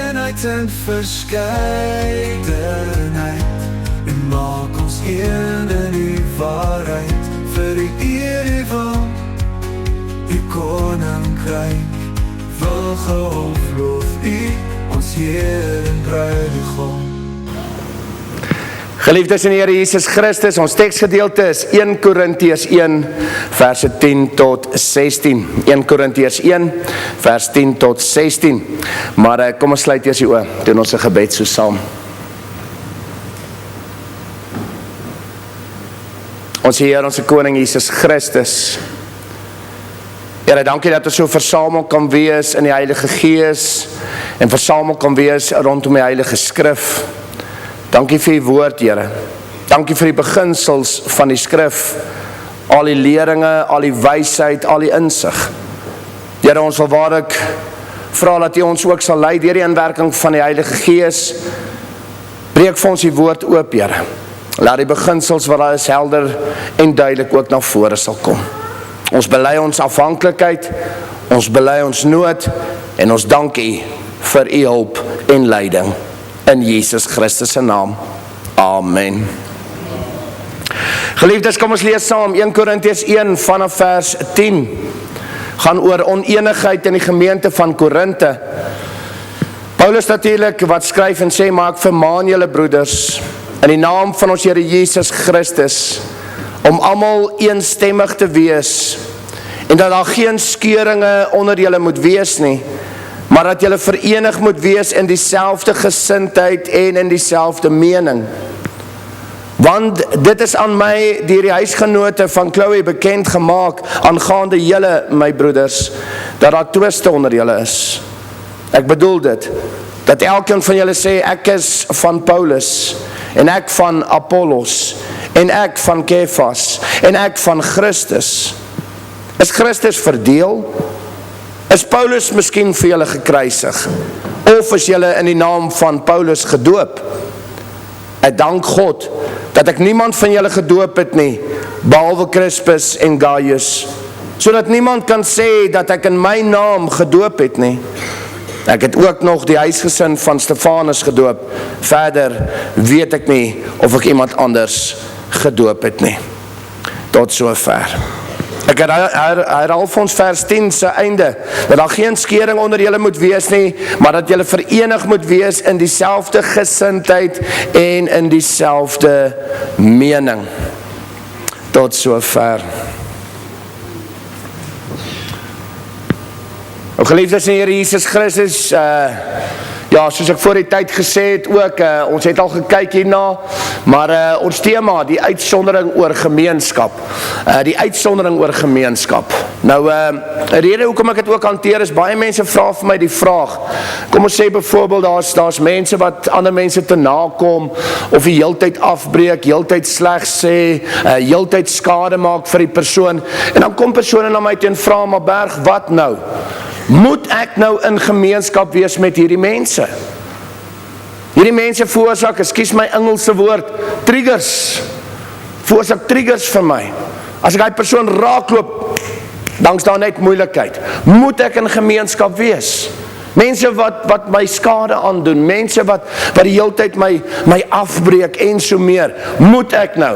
eenheid en verskeidenheid, en maak ons een in die waarheid, vir die eer van die koninkryk, wil gehoofloof U, ons Heer en Bruidegom. Geliefdes in die Here Jesus Christus, ons teksgedeelte is 1 Korintiërs 1 verse 10 tot 16. 1 Korintiërs 1 vers 10 tot 16. Maar kom ons sluit eers die oë, doen ons 'n gebed so saam. Ons Heer, ons Koning Jesus Christus. Here, dankie dat ons so versamel kan wees in die Heilige Gees en versamel kan wees rondom die Heilige Skrif. Dankie vir die woord, Here. Dankie vir die beginsels van die skrif, al die leringe, al die wysheid, al die insig. Here, ons wil waarlik vra dat U ons ook sal lei deur die inwerking van die Heilige Gees. Breek vir ons die woord oop, Here. Laat die beginsels wat daar is helder en duidelik ook na vore sal kom. Ons bely ons afhanklikheid, ons bely ons nood en ons dank U vir U hulp en leiding. In Jesus Christus se naam. Amen. Geliefdes, kom ons lees saam 1 Korintiërs 1 vanaf vers 10. Gaan oor oneenigheid in die gemeente van Korinthe. Paulus natuurlik wat skryf en sê, maar ek vermaan julle broeders in die naam van ons Here Jesus Christus om almal eensstemmig te wees en dat daar geen skeuringe onder julle moet wees nie, maar dat julle verenig moet wees in dieselfde gesindheid en in dieselfde mening. Want dit is aan my deur die huisgenote van Chloe bekend gemaak aangaande julle, my broeders, dat daar twiste onder julle is. Ek bedoel dit, dat elkeen van julle sê, ek is van Paulus, en ek van Apollos, en ek van Kefas, en ek van Christus. Is Christus verdeel? Is Paulus miskien vir julle gekruisig? Of is julle in die naam van Paulus gedoop? Ek dank God, dat ek niemand van julle gedoop het nie, behalwe Crispus en Gaius, sodat niemand kan sê dat ek in my naam gedoop het nie. Ek het ook nog die huisgesin van Stefanus gedoop. Verder weet ek nie of ek iemand anders gedoop het nie. Tot sover. Ek herhaal vir ons vers 10 se einde, dat daar geen skeuring onder julle moet wees nie, maar dat julle verenig moet wees in dieselfde gesindheid en in dieselfde mening. Tot sover. Geliefdes in die Here Jesus Christus, ja, soos ek voor die tyd gesê het ook, ons het al gekyk hierna, maar ons tema, die uitsondering oor gemeenskap. Die uitsondering oor gemeenskap. Nou, die rede hoekom ek het ook hanteer is, baie mense vra vir my die vraag, kom ons sê byvoorbeeld, daar's mense wat ander mense te nakom, of die heeltyd afbreek, heeltyd sleg sê, heeltyd skade maak vir die persoon, en dan kom persone na my toe en vra, maar Berg, wat nou? Moet ek nou in gemeenskap wees met hierdie mense? Hierdie mense veroorsaak, ekskuus my Engelse woord, triggers. Veroorsaak triggers vir my. As ek die persoon raakloop, dan is daar net moeilikheid. Moet ek in gemeenskap wees? Mense wat my skade aandoen, mense wat die heeltyd my afbreek en so meer. Moet ek nou?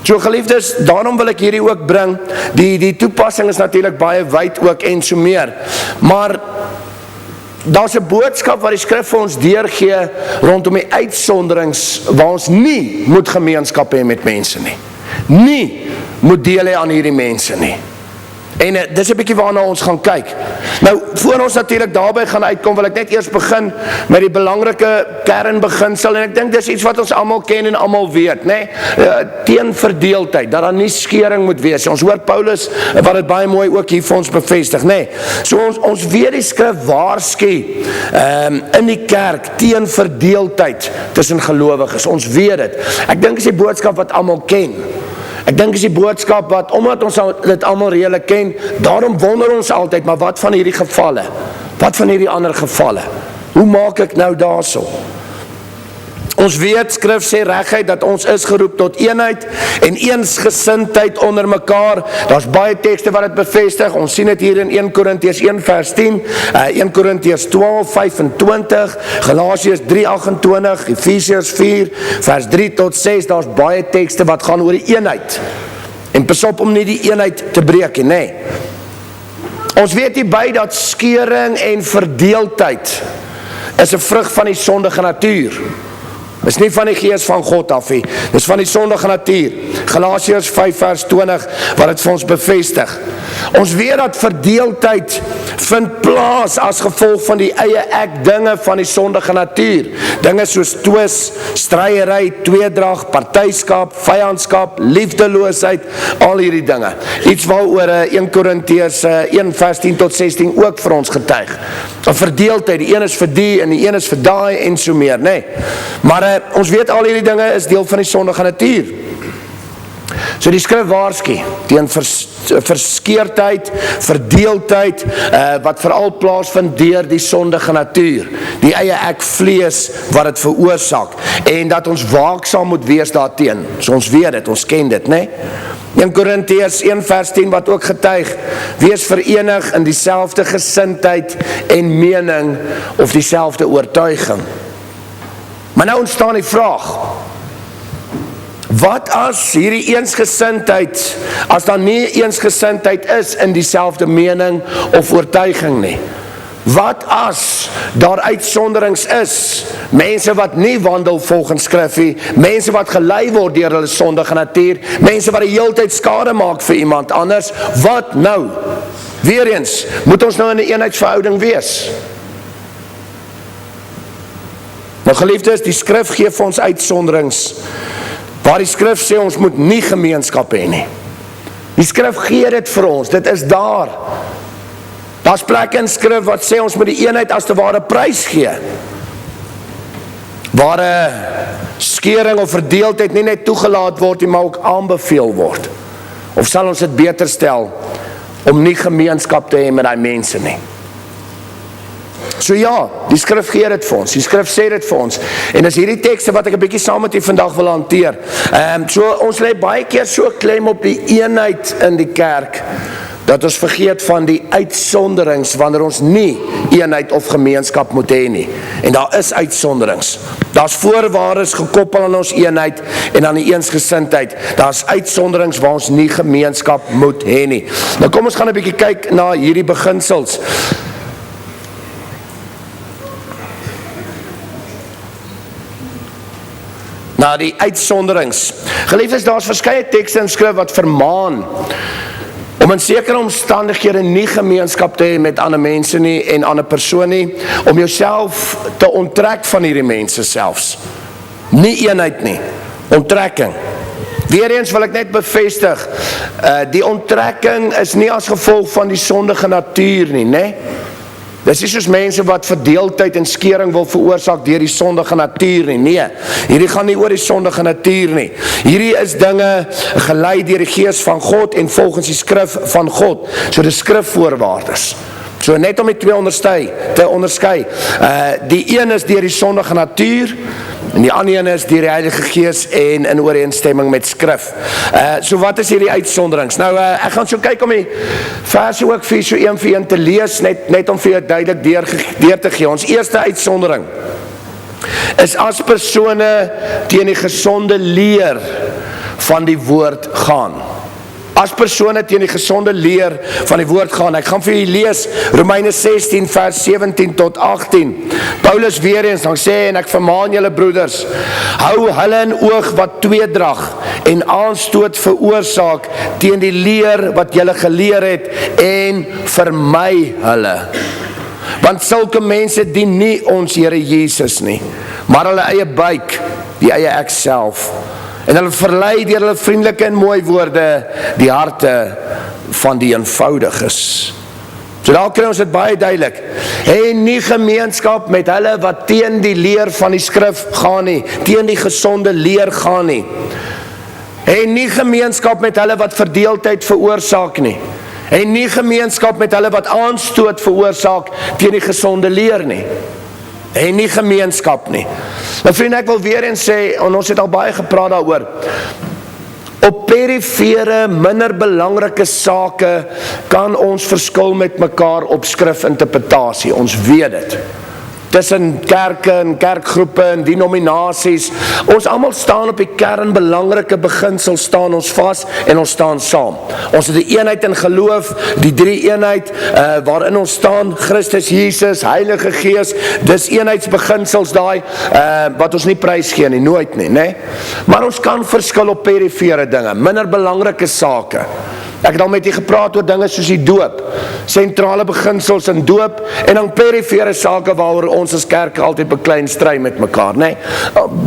So geliefdes, daarom wil ek hierdie ook bring, die toepassing is natuurlik baie wyd ook en so meer, maar daar's 'n boodskap wat die skrif vir ons deurgee rondom die uitsonderings waar ons nie moet gemeenskap hê met mense nie. Nie moet deel hê aan hierdie mense nie. En dis 'n bietjie waarna ons gaan kyk. Nou, voor ons natuurlik daarby gaan uitkom, wil ek net eers begin met die belangrike kernbeginsel, en ek dink dis iets wat ons almal ken en almal weet, né? Teen verdeeldheid, dat daar nie skeuring moet wees. Ons hoor Paulus wat dit baie mooi ook hier vir ons bevestig, né? So ons weet die skrif waarsku in die kerk teen verdeeldheid tussen gelowiges. Ons weet dit. Ek dink is die boodskap wat almal ken. Ek dink is die boodskap wat, omdat ons dit almal redelik ken, daarom wonder ons altyd, maar wat van hierdie gevalle? Wat van hierdie ander gevalle? Hoe maak ek nou daarso? Ons weet, skrif sê reguit, dat ons is geroep tot eenheid en eensgesindheid onder mekaar. Daar's baie tekste wat dit bevestig. Ons sien dit hier in 1 Korintiërs 1 vers 10, 1 Korintiërs 12, 25, Galasiërs 3, 28, Efesiërs 4, vers 3 tot 6, daar's baie tekste wat gaan oor die eenheid. En pas op om nie die eenheid te breek nie, nee. Ons weet hierby dat skeuring en verdeeldheid is 'n vrug van die sondige natuur. Dis nie van die gees van God af nie, dis van die sondige natuur. Galasiërs 5 vers 20 wat dit vir ons bevestig. Ons weet dat verdeeldheid vind plaas as gevolg van die eie ek dinge van die sondige natuur. Dinge soos twis, stryery, tweedrag, partyskap, vyandskap, liefdeloosheid, al hierdie dinge. Iets waaroor 1 Korintiërs 1 vers 10 tot 16 ook vir ons getuig. 'n Verdeeldheid, die een is vir die en die een is vir daai en so meer, nee. Maar ons weet al hierdie dinge is deel van die sondige natuur. So die skrif waarsku teen verskeurdheid, verdeeldheid, wat veral plaasvind deur die sondige natuur, die eie ek vlees wat dit veroorsaak, en dat ons waaksaam moet wees daarteen. So ons weet dit, ons ken dit, né? 1 Korintiërs 1 vers 10 wat ook getuig, wees verenig in dieselfde gesindheid en mening of dieselfde oortuiging. Maar nou ontstaan die vraag, wat as hierdie eensgesindheid, as daar nie eensgesindheid is in dieselfde mening of oortuiging nie? Wat as daar uitsonderings is, mense wat nie wandel volgens skrif nie, mense wat gelei word deur hulle sondige natuur, mense wat die heeltyd skade maak vir iemand anders, wat nou? Weereens, moet ons nou in 'n eenheidsverhouding wees? Nou geliefdes, die skrif gee vir ons uitsonderings, waar die skrif sê ons moet nie gemeenskap hê nie. Die skrif gee dit vir ons, dit is daar. Daar's plekke in skrif wat sê ons moet die eenheid as te ware prys gee. Waar 'n skeuring of verdeeldheid nie net toegelaat word nie, maar ook aanbeveel word. Of sal ons dit beter stel om nie gemeenskap te hê met daai mense nie? So ja, die skrif gee dit vir ons, die skrif sê dit vir ons, en dis hierdie tekste wat ek 'n bietjie saam met u vandag wil hanteer. So ons lê baie keer so klem op die eenheid in die kerk, dat ons vergeet van die uitsonderings, wanneer ons nie eenheid of gemeenskap moet hê nie. En daar is uitsonderings. Daar's voorwaardes gekoppel aan ons eenheid en aan die eensgesindheid. Daar's uitsonderings waar ons nie gemeenskap moet hê nie. Nou kom ons gaan 'n bietjie kyk na hierdie beginsels. Na die uitsonderings. Geliefdes, daar's verskeie tekste in skrif wat vermaan om in sekere omstandighede nie gemeenskap te hê met ander mense nie en ander persoon nie, om jouself te onttrek van hierdie mense selfs. Nie eenheid nie, onttrekking. Weereens wil ek net bevestig, die onttrekking is nie as gevolg van die sondige natuur nie, né? Dis nie soos mense wat verdeeldheid en skeuring wil veroorsaak deur die sondige natuur nie. Nee, hierdie gaan nie oor die sondige natuur nie. Hierdie is dinge gelei deur die gees van God en volgens die skrif van God. So die skrifvoorwaardes. So net om die twee te onderskei. Die een is deur die sondige natuur en die ander een is deur die Heilige Gees en in ooreenstemming met skrif. So wat is hierdie uitsonderings? Nou ek gaan so kyk om die verse ook vir so een vir een te lees, net om vir jou duidelik deur te gee. Ons eerste uitsondering is as persone teen die gesonde leer van die woord gaan. As persone teen die gesonde leer van die woord gaan. Ek gaan vir julle lees Romeine 16 vers 17 tot 18. Paulus weer eens dan sê, en ek vermaan julle broeders, hou hulle in oog wat tweedrag en aanstoot veroorsaak teen die leer wat julle geleer het en vermy hulle. Want sulke mense dien nie ons Here Jesus nie, maar hulle eie buik, die eie ek self. En hulle verlei deur hulle vriendelike en mooi woorde die harte van die eenvoudiges. So daar kry ons dit baie duidelik. En nie gemeenskap met hulle wat teen die leer van die skrif gaan nie, teen die gesonde leer gaan nie. En nie gemeenskap met hulle wat verdeeldheid veroorsaak nie. En nie gemeenskap met hulle wat aanstoot veroorsaak teen die gesonde leer nie. en nie gemeenskap nie. Nou vriende, ek wil weer eens sê, en ons het al baie gepraat daaroor, op perifere, minder belangrike sake kan ons verskil met mekaar op skrifinterpretasie, ons weet dit. Tussen kerke en kerkgroepe en denominasies, ons almal staan op die kernbelangrike beginsel, staan ons vas en ons staan saam. Ons het die eenheid in geloof, die drie eenheid waarin ons staan, Christus, Jesus, Heilige Gees, dis eenheidsbeginsels daai, wat ons nie prys gee nie, nooit nie, né? Maar ons kan verskil op perifere dinge, minder belangrike sake. Ek het al met u gepraat oor dinge soos die doop, sentrale beginsels in doop, en dan perifere sake waaroor ons as kerk altyd beklei en stry met mekaar, né?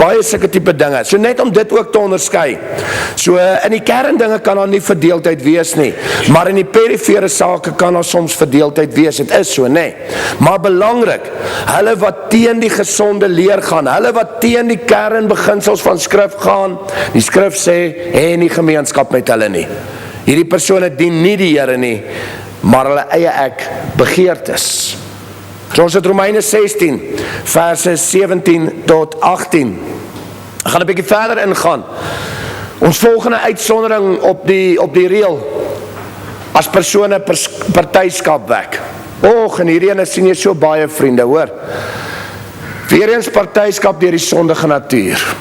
Baie sulke tipe dinge. So net om dit ook te onderskei. So in die kerndinge kan daar nie verdeeldheid wees nie, maar in die perifere sake kan daar soms verdeeldheid wees. Dit is so, né? Maar belangrik, hulle wat teen die gesonde leer gaan, hulle wat teen die kernbeginsels van skrif gaan, die skrif sê, hê nie gemeenskap met hulle nie. Hierdie persone dien nie die Here nie, maar hulle eie ek begeertes. So ons het Romeine 16, verse 17 tot 18. Ek gaan 'n bietjie verder ingaan. Ons volgende uitsondering op die reël, as persone partyskap wek. En hierdie ene sien jy so baie vriende, hoor. Weereens partyskap deur die sondige natuur.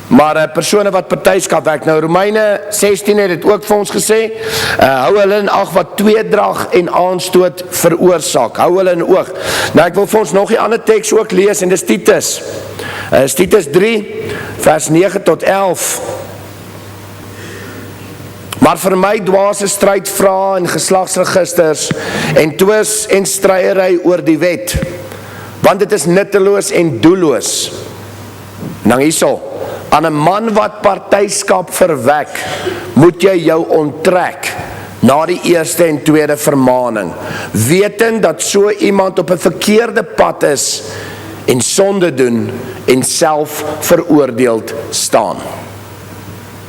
Maar persone wat partyskap wek, nou Romeine 16 het dit ook vir ons gesê, hou hulle in ag wat tweedrag en aanstoot veroorsaak, hou hulle in oog. Nou ek wil vir ons nog die ander teks ook lees, en dis Titus. Titus 3, vers 9 tot 11. Maar vir my dwaase strydvrae en geslagsregisters, en twis en stryery oor die wet, want dit is nutteloos en doelloos. Nou hierso, aan 'n man wat partyskap verwek, moet jy jou onttrek na die eerste en tweede vermaning, wetend dat so iemand op 'n verkeerde pad is en sonde doen en self veroordeeld staan.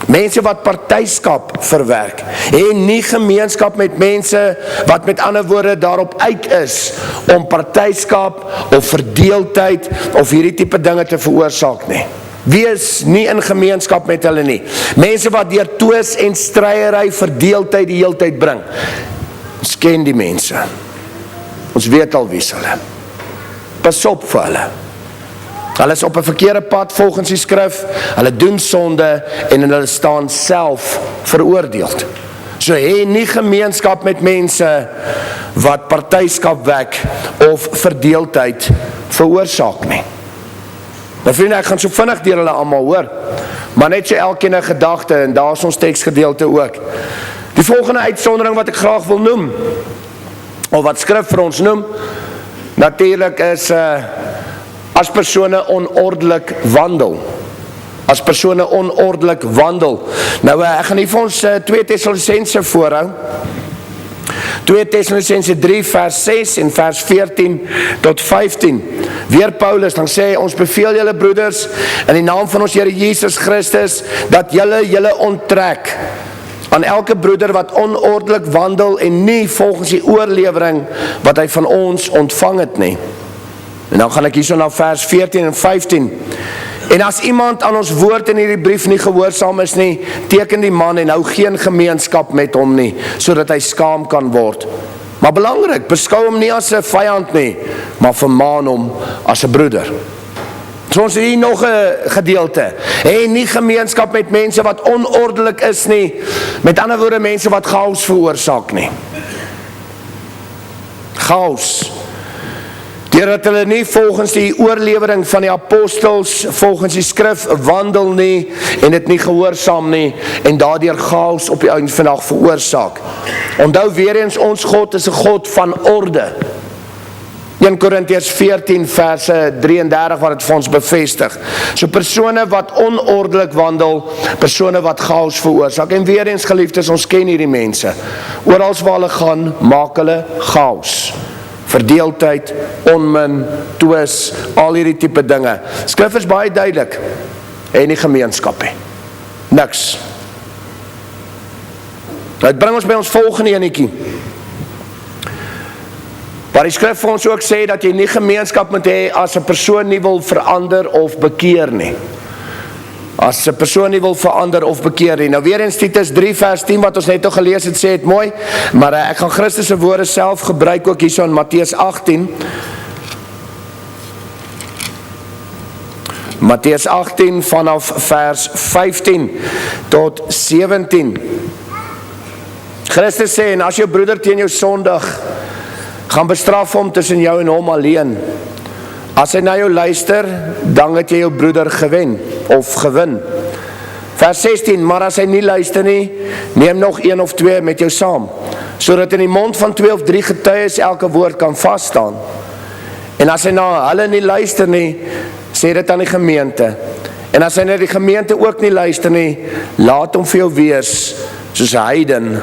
Mense wat partyskap verwerk, en nie gemeenskap met mense wat met ander woorde daarop uit is om partyskap of verdeeldheid of hierdie tipe dinge te veroorsaak nie. Wees nie in gemeenskap met hulle nie. Mense wat deur twis en stryery verdeeldheid die heeltyd bring. Ons ken die mense. Ons weet al wie hulle. Pas op vir hulle. Hulle is op 'n verkeerde pad volgens die skrif, hulle doen sonde en hulle staan self veroordeeld. So hê nie gemeenskap met mense wat partyskap wek of verdeeldheid veroorsaak nie. Nou vriende, ek gaan so vinnig deur hulle almal hoor, maar net so elkeen 'n gedagte, en daar is ons teksgedeelte ook. Die volgende uitsondering wat ek graag wil noem, of wat skrif vir ons noem, natuurlik is as persone onordelik wandel. As persone onordelik wandel. Nou ek gaan hier vir ons 2 Tessalonisense voorhou. 2 Tessalonisense 3 vers 6 en vers 14 tot 15. Weer Paulus, dan sê hy, ons beveel julle broeders in die naam van ons Here Jesus Christus, dat julle onttrek aan elke broeder wat onordelik wandel en nie volgens die oorlewering wat hy van ons ontvang het nie. En dan gaan ek hierso na vers 14 en 15. En as iemand aan ons woord in hierdie brief nie gehoorsaam is nie, teken die man en hou geen gemeenskap met hom nie, sodat hy skaam kan word. Maar belangrik, beskou hom nie as 'n vyand nie, maar vermaan hom as 'n broeder. So ons het hier nog 'n gedeelte. En nie gemeenskap met mense wat onordelik is nie, met ander woorde mense wat chaos veroorsaak nie. Chaos. Deurdat hulle nie volgens die oorlewering van die apostels, volgens die skrif wandel nie, en dit nie gehoorsaam nie, en daardeur chaos op die einde van die dag veroorsaak. Onthou weer eens, ons God is 'n God van orde. 1 Korintiërs 14 verse 33 wat het vir ons bevestig. So persone wat onordelik wandel, persone wat chaos veroorsaak. En weer eens geliefdes, ons ken hierdie mense. Orals waar hulle gaan, maak hulle chaos. Verdeeldheid, onmin, twis, al hierdie tipe dinge. Skrif is baie duidelik. En nie gemeenskap nie. Niks. Dit bring ons by ons volgende enetjie. Waar die skrif vir ons ook sê dat jy nie gemeenskap moet hê as 'n persoon nie wil verander of bekeer nie. As 'n persoon nie wil verander of bekeer nie. Nou weer eens Titus 3 vers 10 wat ons net al gelees het, sê het mooi, maar ek gaan Christus se woorde self gebruik ook hierso in Matteus 18. Matteus 18 vanaf vers 15 tot 17. Christus sê, en as jou broeder teen jou sondig, gaan bestraf hom tussen jou en hom alleen. As hy na jou luister, dan het jy jou broeder gewen of gewin. Vers 16, maar as hy nie luister nie, neem nog 1 of 2 met jou saam, sodat in die mond van 2 of 3 getuies elke woord kan vasstaan. En as hy na hulle nie luister nie, sê dit aan die gemeente. En as hy na die gemeente ook nie luister nie, laat hom vir jou wees, soos 'n heiden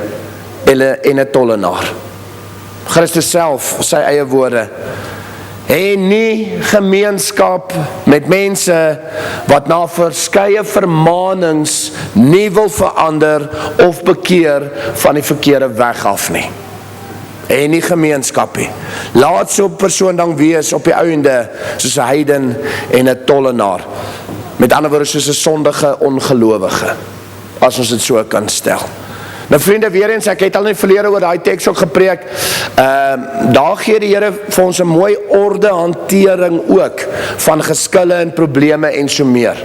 en 'n tollenaar. Christus self, sy eie woorde, hê nie gemeenskap met mense wat na verskeie vermaanings nie wil verander of bekeer van die verkeerde weg af nie. Hê nie gemeenskap nie. Laat so 'n persoon dan wees op die einde soos 'n heiden en 'n tollenaar. Met ander woorde soos 'n sondige ongelowige, as ons dit so kan stel. Nou vriende, weer eens, ek het al in die verlede oor daai teks ook gepreek, daar gee die Here vir ons 'n mooi orde hantering ook, van geskille en probleme en so meer.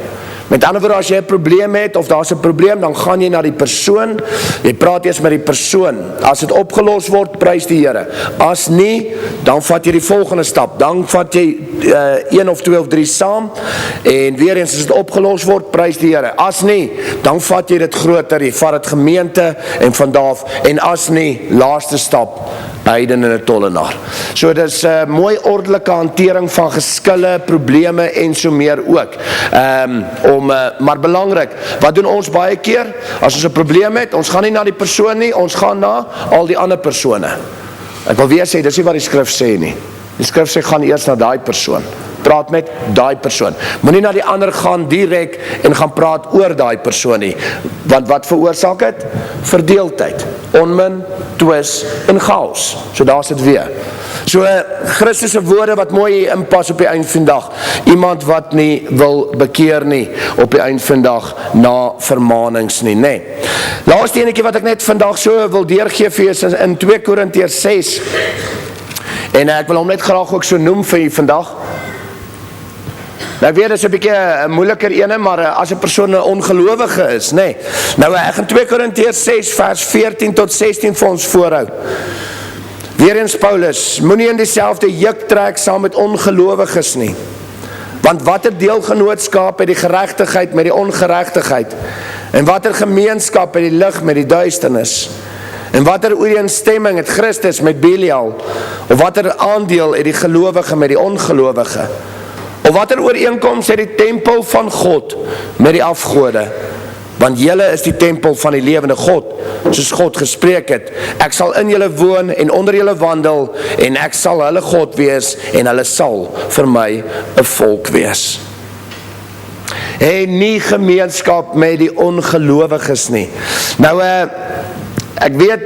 Met ander woorde, as jy 'n probleem het, of daar's 'n probleem, dan gaan jy na die persoon, jy praat eers met die persoon, as dit opgelos word, prys die Here, as nie, dan vat jy die volgende stap, dan vat jy 1 of 2 of 3 saam, en weer eens, as dit opgelos word, prys die Here, as nie, dan vat jy dit groter, jy vat dit gemeente, en vandaaf, en as nie, laaste stap, heiden en 'n tollenaar. So dit is mooi ordelike hantering van geskille, probleme en so meer ook. Maar belangrik, wat doen ons baie keer? As ons 'n probleem het, ons gaan nie na die persoon nie, ons gaan na al die ander persone. Ek wil weer sê, dis nie wat die skrif sê nie. Die skrif sê, gaan eers na daai persoon. Praat met daai persoon. Moenie na die ander gaan direk en gaan praat oor daai persoon nie. Want wat veroorsaak het? Verdeeldheid, onmin, twis en chaos. So daar's dit weer. So Christus se woorde wat mooi inpas op die eind van die dag. Iemand wat nie wil bekeer nie op die eind van die dag na vermaanings nie, nee. Laaste enetjie wat ek net vandag so wil deurgee vir is in 2 Korintiërs 6. En ek wil hom net graag ook so noem vir vandag. Nou ek weet, dit is 'n bietjie 'n moeiliker ene, maar as 'n persoon 'n ongelowige is, nee. Nou ek gaan 2 Korintiërs 6 vers 14 tot 16 vir ons voorhou. Weer eens Paulus, moenie in dieselfde juk trek saam met ongelowiges nie. Want watter deelgenootskap het die geregtigheid met die ongeregtigheid? En watter gemeenskap het die lig met die duisternis? En watter ooreenstemming het Christus met Belial? Of watter aandeel het die gelowige met die ongelowige? Of watter ooreenkoms het die tempel van God met die afgode? Want julle is die tempel van die lewende God, soos God gespreek het. Ek sal in julle woon en onder julle wandel, en ek sal hulle God wees, en hulle sal vir my 'n volk wees. Hê nie gemeenskap met die ongelowiges nie. Nou, ek weet,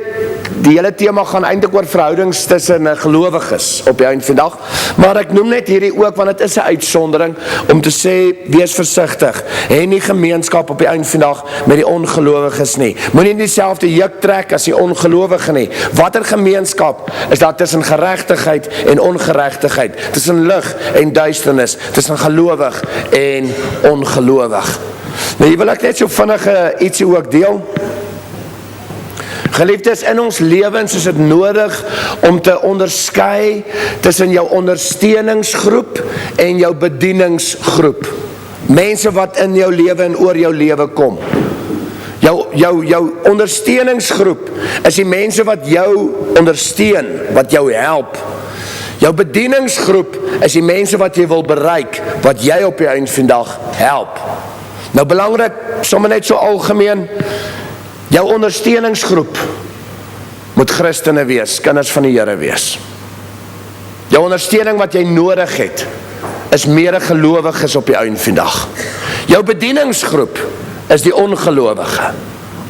die hele tema gaan eintlik oor verhoudings tussen gelowiges op die eind van die dag, maar ek noem net hierdie ook, want dit is 'n uitsondering, om te sê, wees versigtig, hê nie gemeenskap op die eind van die dag met die ongelowiges nie. Moenie dieselfde juk trek as die ongelowige nie. Watter gemeenskap is daar tussen geregtigheid en ongeregtigheid, tussen lig en duisternis, tussen gelowig en ongelowig? Nou, hier wil ek net so vinnig ietsie ook deel. Geliefdes, in ons lewens is dit nodig om te onderskei tussen jou ondersteuningsgroep en jou bedieningsgroep. Mense wat in jou lewe en oor jou lewe kom. Jou ondersteuningsgroep is die mense wat jou ondersteun, wat jou help. Jou bedieningsgroep is die mense wat jy wil bereik, wat jy op die eind van die dag help. Nou belangrik, sommer net so algemeen, jou ondersteuningsgroep moet Christene wees, kinders van die Here wees. Jou ondersteuning wat jy nodig het, is meer gelowiges op die eind van die dag. Jou bedieningsgroep is die ongelowige.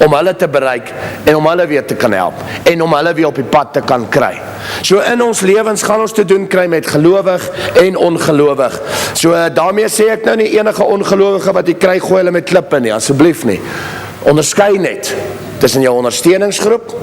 om hulle te bereik en om hulle weer te kan help en om hulle weer op die pad te kan kry. So in ons lewens gaan ons te doen kry met gelowig en ongelowig. So daarmee sê ek nou nie enige ongelowige wat jy kry, gooi hulle met klippe nie, asseblief nie. Onderskei net tussen jou ondersteuningsgroep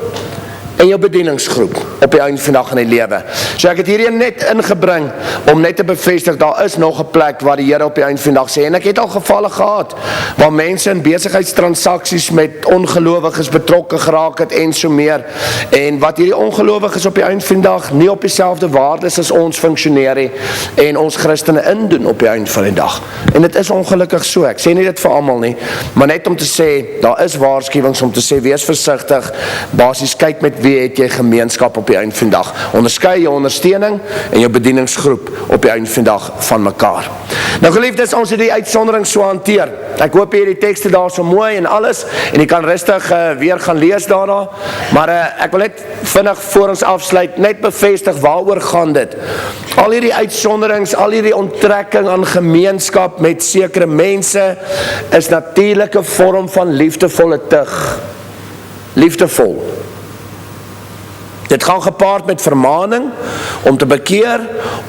en jou bedieningsgroep op die einde van die dag in die lewe. So ek het hierheen net ingebring om net te bevestig, daar is nog 'n plek waar die Here op die einde van die dag sê, en ek het al gevalle gehad waar mense in besigheidstransaksies met ongelowiges betrokke geraak het en so meer, en wat hierdie ongelowiges op die einde van die dag nie op dieselfde waardes as ons funksioneer nie, en ons Christene indoen op die einde van die dag. En dit is ongelukkig so, ek sê nie dit vir almal nie, maar net om te sê, daar is waarskuwings om te sê, wees versigtig, basies kyk met wie het jy gemeenskap op die einde van die dag. Onderskei jou ondersteuning en jou bedieningsgroep op die einde van die dag van mekaar. Nou geliefdes, ons het die uitsondering so hanteer. Ek hoop jy die tekste daar so mooi en alles, en jy kan rustig weer gaan lees daarna, maar ek wil net vinnig voor ons afsluit, net bevestig waaroor gaan dit. Al hierdie uitsonderings, al hierdie onttrekking aan gemeenskap met sekere mense, is natuurlike vorm van liefdevolle tug. Liefdevol. Dit gaan gepaard met vermaning om te bekeer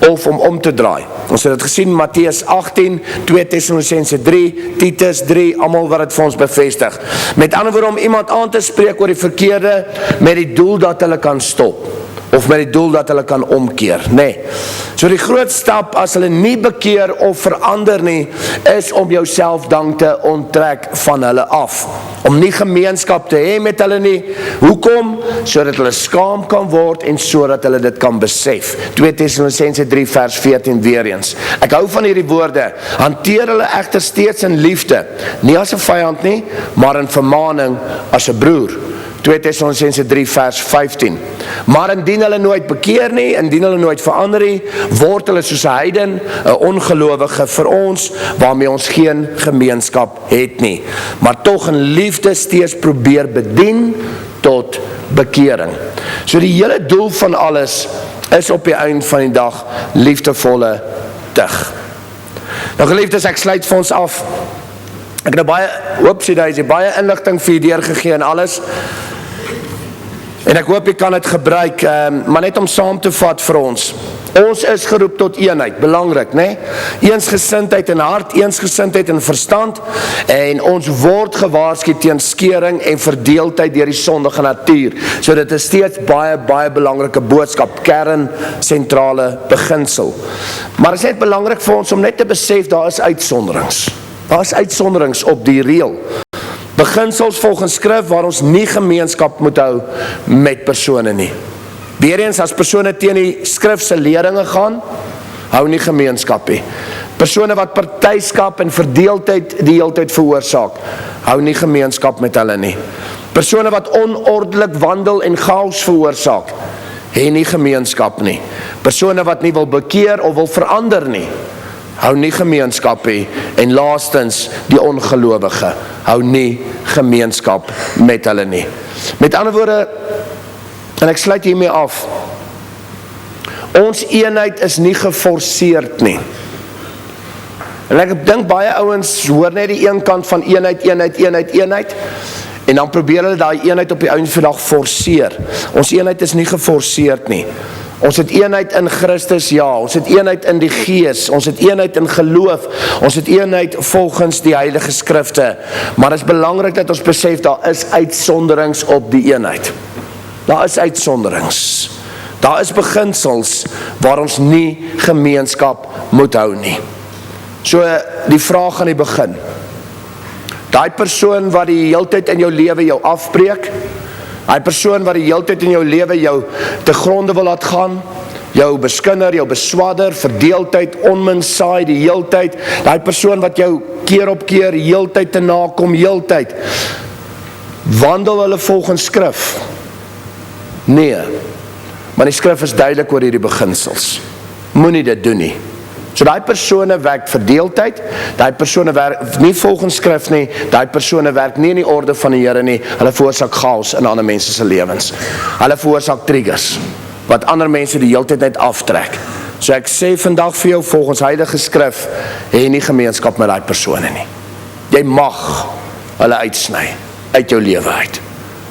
of om te draai. Ons het dit gesien in Matteus 18, 2 Tessalonisense 3, Titus 3, almal wat dit vir ons bevestig. Met ander woorde, om iemand aan te spreek oor die verkeerde met die doel dat hulle kan stop, of met die doel dat hulle kan omkeer. Nee. So die groot stap as hulle nie bekeer of verander nie, is om jouself dan te onttrek van hulle af. Om nie gemeenskap te hê met hulle nie. Hoekom? Sodat hulle skaam kan word en sodat hulle dit kan besef. 2 Tessalonisense 3 vers 14 weer eens. Ek hou van hierdie woorde. Hanteer hulle egter steeds in liefde. Nie as 'n vyand nie, maar in vermaning as 'n broer. 2 Tessalonisense 3 vers 15. Maar indien hulle nooit bekeer nie, indien hulle nooit verander nie, word hulle soos 'n heiden, 'n ongelowige vir ons, waarmee ons geen gemeenskap het nie. Maar tog in liefde steeds probeer bedien tot bekering. So die hele doel van alles is op die einde van die dag liefdevolle tug. Nou geliefdes, ek sluit vir ons af. Ek het baie inligting vir julle deurgegee en alles. En ek hoop jy kan dit gebruik, maar net om saam te vat vir ons. Ons is geroep tot eenheid, belangrik, né? Eensgesindheid in hart, eensgesindheid in verstand, en ons word gewaarsku teen skeuring en verdeeldheid deur die sondige natuur. So dit is steeds baie belangrike boodskap, kern, sentrale beginsel. Maar dit is net belangrik vir ons om net te besef, daar is uitsonderings. Daar is uitsonderings op die reël. Beginsels volgens skrif waar ons nie gemeenskap moet hou met persone nie. Weereens as persone teen die skrifse leringe gaan, hou nie gemeenskap nie. Persone wat partyskap en verdeeldheid die hele tyd veroorsaak, hou nie gemeenskap met hulle nie. Persone wat onorddelik wandel en chaos veroorsaak, hê nie gemeenskap nie. Persone wat nie wil bekeer of wil verander nie, hou nie gemeenskap nie. En laastens, die ongelowige, hou nie gemeenskap met hulle nie. Met ander woorde, en ek sluit hiermee af, ons eenheid is nie geforseerd nie. En ek dink baie ouens hoor net die een kant van eenheid, en dan probeer hulle daai eenheid op die einde van die dag forceer. Ons eenheid is nie geforseerd nie. Ons het eenheid in Christus, ja, ons het eenheid in die Gees, ons het eenheid in geloof, ons het eenheid volgens die Heilige Skrifte, maar het is belangrik dat ons besef, daar is uitsonderings op die eenheid. Daar is uitsonderings. Daar is beginsels waar ons nie gemeenskap moet hou nie. So die vraag aan die begin. Daai persoon wat die heeltyd in jou lewe jou afbreek, daai persoon wat die heeltyd in jou lewe jou te gronde wil laat gaan, jou beskinder, jou beswadder, verdeeldheid, onmin saai die heeltyd, daai persoon wat jou keer op keer heeltyd te nakom, heeltyd, wandel hulle volgens skrif? Nee, maar die skrif is duidelik oor hierdie beginsels. Moenie dit doen nie. So daai persone werk verdeeldheid, daai persone werk nie volgens skrif nie, daai persone werk nie in die orde van die Here nie, hulle veroorsaak chaos in ander mense se lewens. Hulle veroorsaak triggers, wat ander mense die hele tyd net aftrek. So ek sê vandag vir jou, volgens Heilige Skrif, hê nie gemeenskap met daai persone nie. Jy mag hulle uitsny. uit jou lewe uit.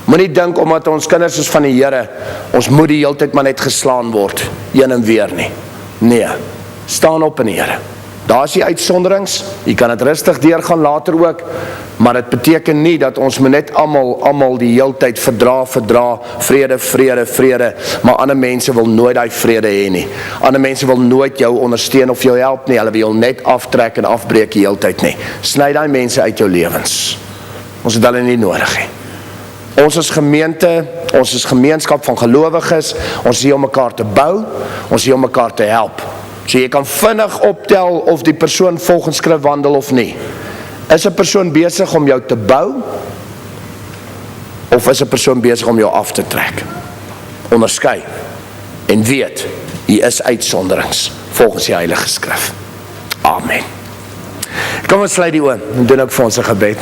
Moenie dink omdat ons kinders is van die Here, ons moet die hele tyd maar net geslaan word, heen en weer nie. Nee, staan op in die Here. Daar is die uitsonderings, jy kan het rustig deurgaan later ook, maar dit beteken nie dat ons moet net almal die hele tyd verdra, vrede, maar ander mense wil nooit die vrede hê nie. Ander mense wil nooit jou ondersteun of jou help nie, hulle wil net aftrek en afbreek die hele tyd nie. Sny die mense uit jou lewens. Ons het hulle nie nodig nie. Ons is gemeente, ons is gemeenskap van gelowiges, ons is hier om mekaar te bou, ons is hier om mekaar te help. So jy kan vinnig optel of die persoon volgens skrif wandel of nie. Is 'n persoon besig om jou te bou, of is 'n persoon besig om jou af te trek? Onderskei, en weet, hier is uitsonderings, volgens die Heilige Skrif. Amen. Kom ons sluit die oë, en doen ook vir ons 'n gebed.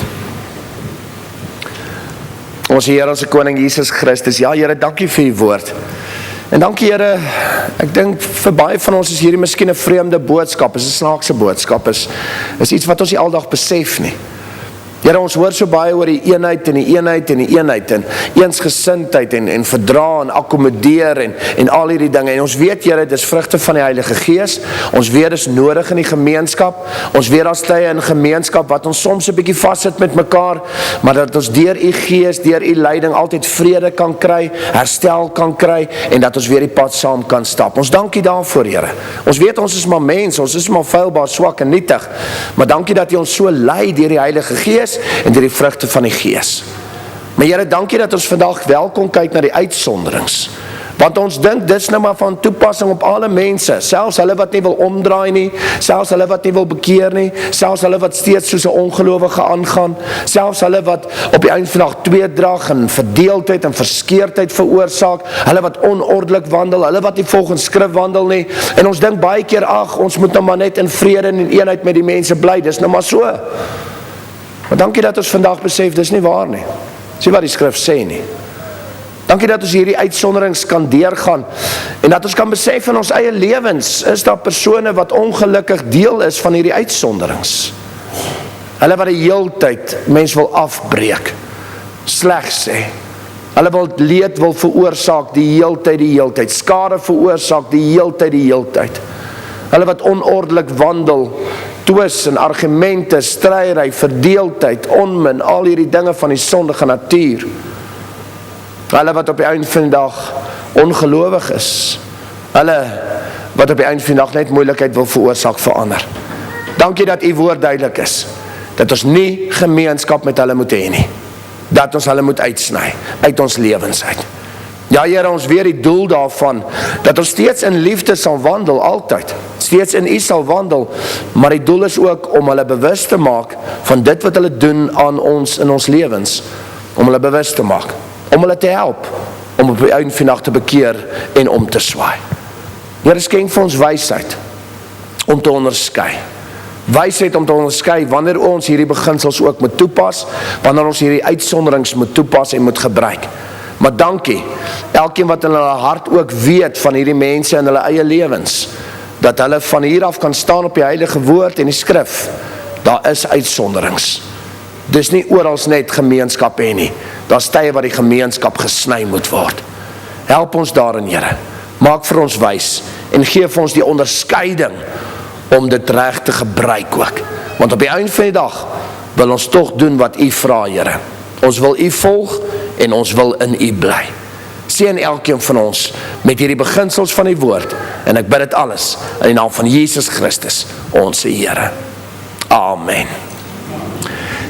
Ons Here, ons Koning Jesus Christus, ja Here, dankie vir die woord. En dankie Here, ek dink vir baie van ons is hierdie miskien 'n vreemde boodskap, is 'n snaakse boodskap, is iets wat ons nie aldag besef nie. Here, ons hoor so baie oor die eenheid en eensgesindheid en verdra en akkommodeer en al hierdie dinge. En ons weet, Here, dis vrugte van die Heilige Gees. Ons weet dis nodig in die gemeenskap. Ons weet daar's tye in gemeenskap wat ons soms 'n bietjie vassit met mekaar, maar dat ons deur u Gees, deur u leiding altyd vrede kan kry, herstel kan kry en dat ons weer die pad saam kan stap. Ons dankie daarvoor, Here. Ons weet ons is maar mens, ons is maar feilbaar, swak en nietig, maar dankie dat u ons so lei deur die Heilige Gees en deur die vrugte van die Gees. Maar Here, dankie dat ons vandag wel kon kyk na die uitsonderings. Want ons dink dis nou maar van toepassing op alle mense, selfs hulle wat nie wil omdraai nie, selfs hulle wat nie wil bekeer nie, selfs hulle wat steeds soos 'n ongelowige aangaan, selfs hulle wat op die einde van die dag tweedrag en verdeeldheid en verskeurdheid veroorsaak, hulle wat onordelik wandel, hulle wat nie volgens skrif wandel nie. En ons dink baie keer, ag, ons moet nou maar net in vrede en in eenheid met die mense bly, dis nou maar so. Maar dankie dat ons vandag besef, dis nie waar nie. Dis nie wat die skrif sê nie. Dankie dat ons hierdie uitsonderings kan deurgaan, en dat ons kan besef in ons eie lewens, is daar persone wat ongelukkig deel is van hierdie uitsonderings. Hulle wat die heeltyd mens wil afbreek, sleg sê. Hulle wil leed wil veroorsaak die heeltyd, skade veroorsaak die heeltyd. Hulle wat onordelijk wandel, twis en argumente, strydery, verdeeldheid, onmin, al hierdie dinge van die sondige natuur. Hulle wat op die einde van die dag ongelowig is. Hulle wat op die einde van die dag net moeilikheid wil veroorsaak vir ander. Dankie dat u woord duidelik is, dat ons nie gemeenskap met hulle moet hê nie. Dat ons hulle moet uitsny, uit ons lewens uit. Ja Here, ons weet die doel daarvan, dat ons steeds in liefde sal wandel, altyd. Steeds in u sal wandel, maar die doel is ook om hulle bewus te maak van dit wat hulle doen aan ons in ons lewens. Om hulle bewus te maak, om hulle te help, om op die einde van die dag te bekeer en om te swaai. Here, skenk vir ons wysheid, om te onderskei. Wysheid om te onderskei, wanneer ons hierdie beginsels ook moet toepas, wanneer ons hierdie uitsonderings moet toepas en moet gebruik. Maar dankie, elkeen wat in hulle hart ook weet van hierdie mense in hulle eie lewens, dat hulle van hier af kan staan op die heilige woord en die skrif. Daar is uitsonderings. Dis nie oral net gemeenskap hê nie. Daar's tye waar die gemeenskap gesny moet word. Help ons daarin, Here. Maak vir ons wys en gee vir ons die onderskeiding om dit reg te gebruik ook. Want op die einde van die dag wil ons tog doen wat u vra, Here. Ons wil u volg en ons wil in u bly. Seën elkeen van ons met hierdie beginsels van die woord, en ek bid dit alles in die naam van Jesus Christus, ons Here. Amen.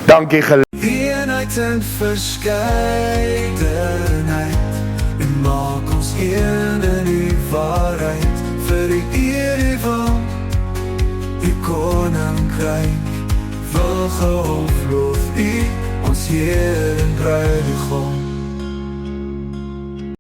Dankie eenheid en verskeidenheid, en maak ons een in die waarheid, vir die eer van die koninkryk, wil gehooflof